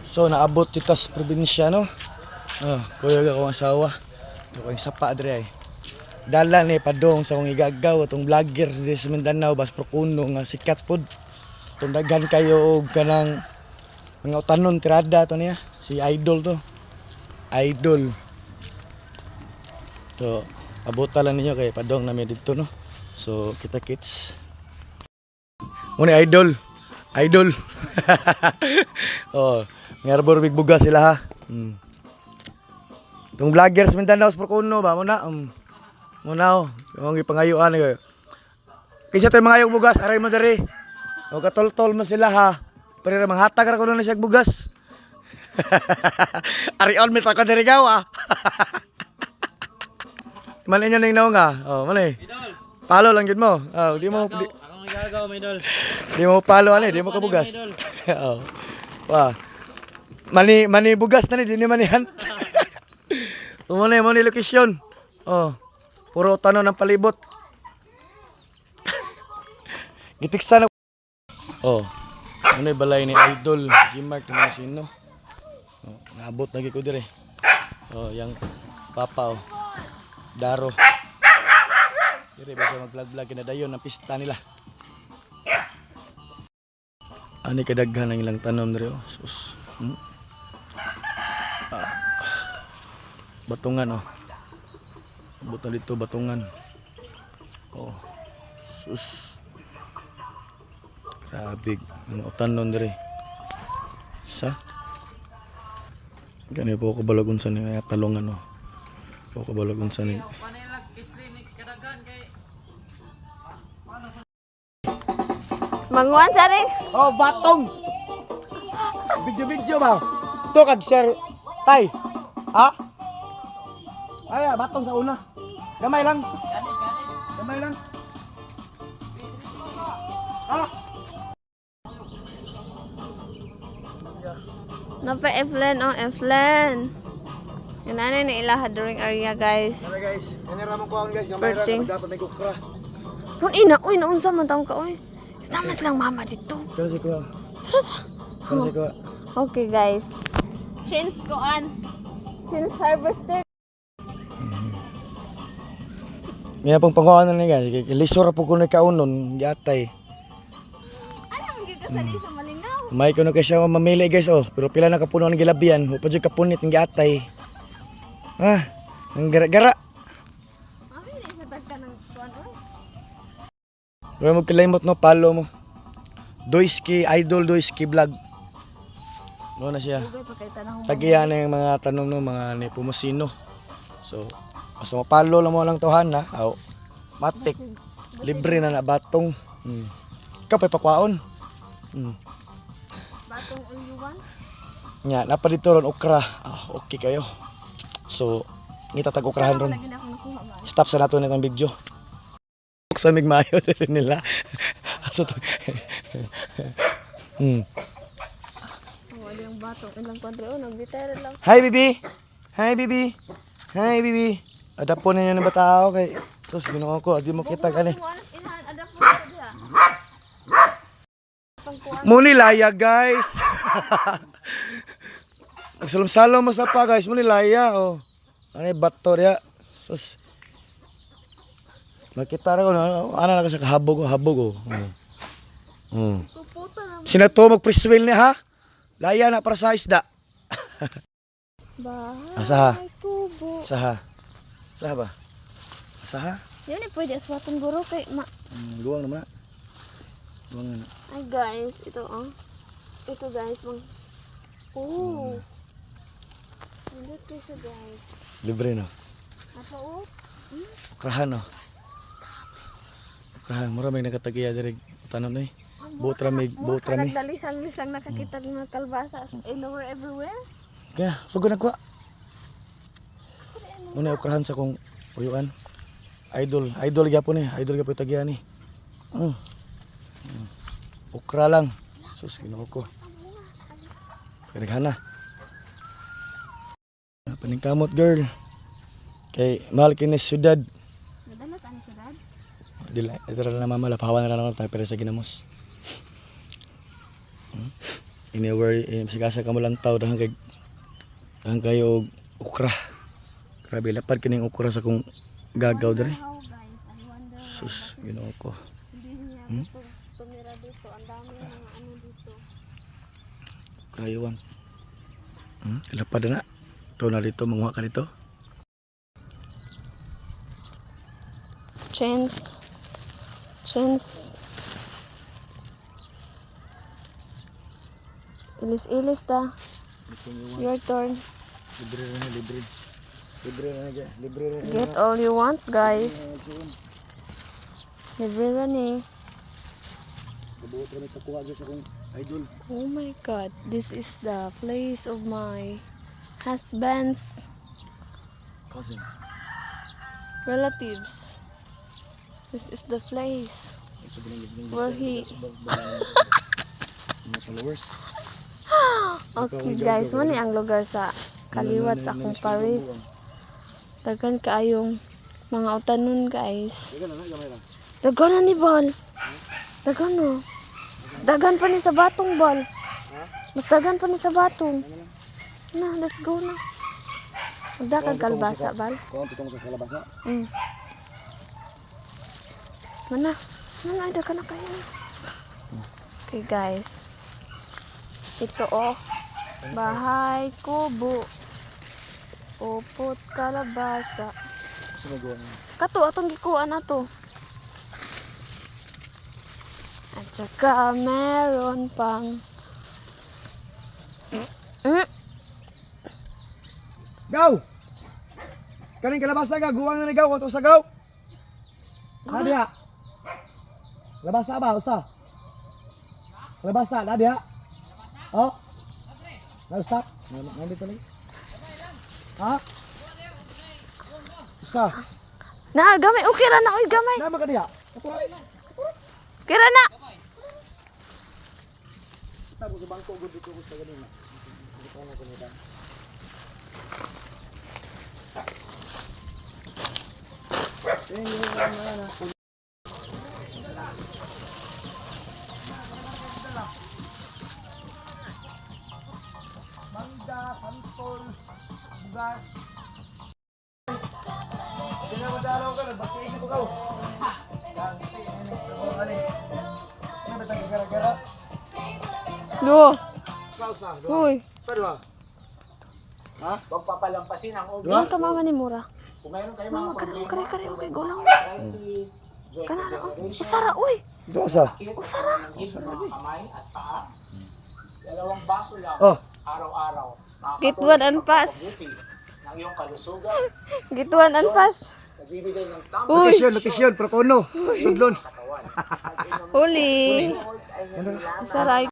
So naabot dito sa probinsya no. Kuya akong asawa. Ito kong sapa dre ay. Dala ni padong sa akong igagaw atong vlogger di sa Mindanao bas prokuno nga sikat pod. Kung daghan kayo og kanang mga utanon tirada to niya. Si Idol to. Idol. To abutan lang ninyo kay padong namin dito no. So kita kits. Muna Idol. Idol. Oh, ngarbor big buga sila ha. Tung vloggers Mindanao sa Prokuno ba muna muna yung ipangayuan ko. Kisa tay mga bugas aray mo diri. O katol-tol mo sila ha. Pero manghatag ra kuno na siya bugas. Ari on mit ako diri gawa. Man inyo ning naong nga. Oh, mali. Palo lang gid mo. Oh, di mo Akong igagaw, may idol. di mo palo ani, di mo kabugas. Oh. Wah. Mani bugas na ni, di ni manihan. Umune mo ni lokasyon. Oh. Puro tanon ng palibot. Gitiksa na. Oh. Ano balay ni Idol, Gimark ni sino. Oh, naabot lagi ko dire. Oh, yang papa oh. Daro. Dire ba mag-vlog kinadayon ang pista nila. Ani kadaghan ang ilang tanom dire oh. Sus. Batungan oh. Buto dito batungan. Oh. Sus. Grabe, ano tanon dire. Sa. Gani po ko balagon sa ni talongan oh. Po ko balagon sa ni. Manguan sa rin. Oh, batong. Video ba? To kag share tay. Ha? Ay, batong sa una. Gamay lang. Gamay lang. Ha? Napa Eflen oh Eflen. Yan na ni ilaha during area guys. Tara guys, ini ramon ko guys, gamay ra Birthday. dapat may kukra. Kung ina, uy naunsa man taong ka uy. Stamas lang mama dito. Pero si ko. Tara tara. Pero si ko. Okay guys. Since koan. Since harvester. May pong panguan na guys, lisor po ko na kaunon, yatay. Anong gigasali sa malinaw? May kuno kay siya mamili guys oh, pero pila na kapuno ang gilabian, upa jud kapunit ng yatay. Ah, ang gara-gara. Mami ni sa tagka ng kuan oy. Huwag mo kilaymot no, palo mo. Doiski, Idol Doiski vlog. No na siya. Dugay pa kay tanong. Tagiyan na yung mga tanong no, mga ni Pumusino. So, basta mapalo lang mo lang tohan na. Aw, matik. Libre na na batong. Ikaw pa'y pakwaon. Batong ulyuan. Nga, napa dito ron okra. Ah, okay kayo. So, ngitatag okrahan ron. Lagi na akong nakuha man. Stop sa nato nitong video. Sa migmayo din nila. Asa to? Wala yung batong ilang kwadre oh nagbitero lang. Hi, Bibi. Hi, Bibi. Hi, Bibi. Adapon ninyo ng batao kay sus ginoo ko, di mo kita kani. Ada po diha. Pangkuan. Muni laya, guys. Nagsalom-salom mo sa pa, guys. Muni laya, oh. Ano yung bato diya? Sus. Makita ra ko ana na ka sa habog, habog, oh. Puputa na. Sina to mag-preswell ni ha? Laya na para sa isda. Bahay. Asa ha? Kubo. Saha. Saha ba? Saha? Yan ni pwede aswatong guro kay ma. Luwang naman. Luwang na. Ay guys, ito oh. Ito guys, mang. Oh. Ano to siya guys? Libre no. Apa oh? Okrahan no. Okrahan, mura may nakatagiya diri tanon eh. Buot rami. Dalisang-lisang nakakita ng kalbasa everywhere. Kaya, sugo na kuha. Muna okrahan sa kong uyuan. Idol gyapon eh. Idol gyapon tagiya ni. Okra lang. Sus, ginoo ko. Kanigana. Paningkamot girl. Kay mahal kini syudad. Nadalat ani syudad? Dila, ito na mama lapawan na lang tayo pero sa ginamos. Anywhere, sigasa ka mo lang tao dahan kayo og okra. Grabe lapad kining okra sa kong gagaw diri. How guys, I wonder Sus, Ginoo ko. hindi niya Hmm? tumira dito. Ang dami mga ano dito. Krayuan. Lapad na. Ito na dito, manguha ka dito. Chance. Ilis-ilis ta. Your turn. Libre na, libre. Libre na, libre na. Get all you want, guys. Libre na ni. Mabuot kami takuha sa kong idol. Oh my god, this is the place of my husband's Cousin. relatives. This is the place where he... Mga followers. Okay guys, mani ang lugar sa kaliwat sa akong Paris. Dagan kaayong mga utanon guys. Dagan na ni Bal. Dagan no. Mas dagan pa ni sa batong Bal. Mas dagan pa ni sa batong. Na, let's go na. Magda ka kalbasa Bal. Kung tutong sa kalabasa. Mana? Mana ada ka na kayo. Okay guys. Ito oh. Bahay kubo. Upot kalabasa. Gusto mo gawa niya. Kato atong gikuan ato. At saka meron pang Gaw! Kaning kalabasa ka, guwang na gaw, kung sa gaw. Nadia. Labasa ba, usa? Labasa, Nadia. Oh. Nagstop. Nandito lagi. Ha? Usa. na gamay okay ra na oy gamay. Nama ka diha. Kira na. Kita mo sa bangko gud dito ko sa ganina. Dito ko ko nila. Mangga, santol, bugas. Pinamadalaw ka, nagbatiin ko kaw. Ano ba tayo gara-gara? Do. Sa, Hoy. Sa dua. Ha? Huwag papalampasin ang OB. Dua? Ang mama ni mura. Kung mayroon kayong mga problema, Kare okay gulang. arthritis, joint Kana degeneration, usara oy. Dua sa. usara ng mga kamay at paa, 2 baso lang Oh. araw-araw. Gitwan and pass. Nakakapagpapabuti ng iyong kalusugan, Gituan an pas. nagbibigay ng tamang Uy. Location, Procono. Sudlon. katawan. Nag-inom ng Huli. gold ay hindi lamang Saray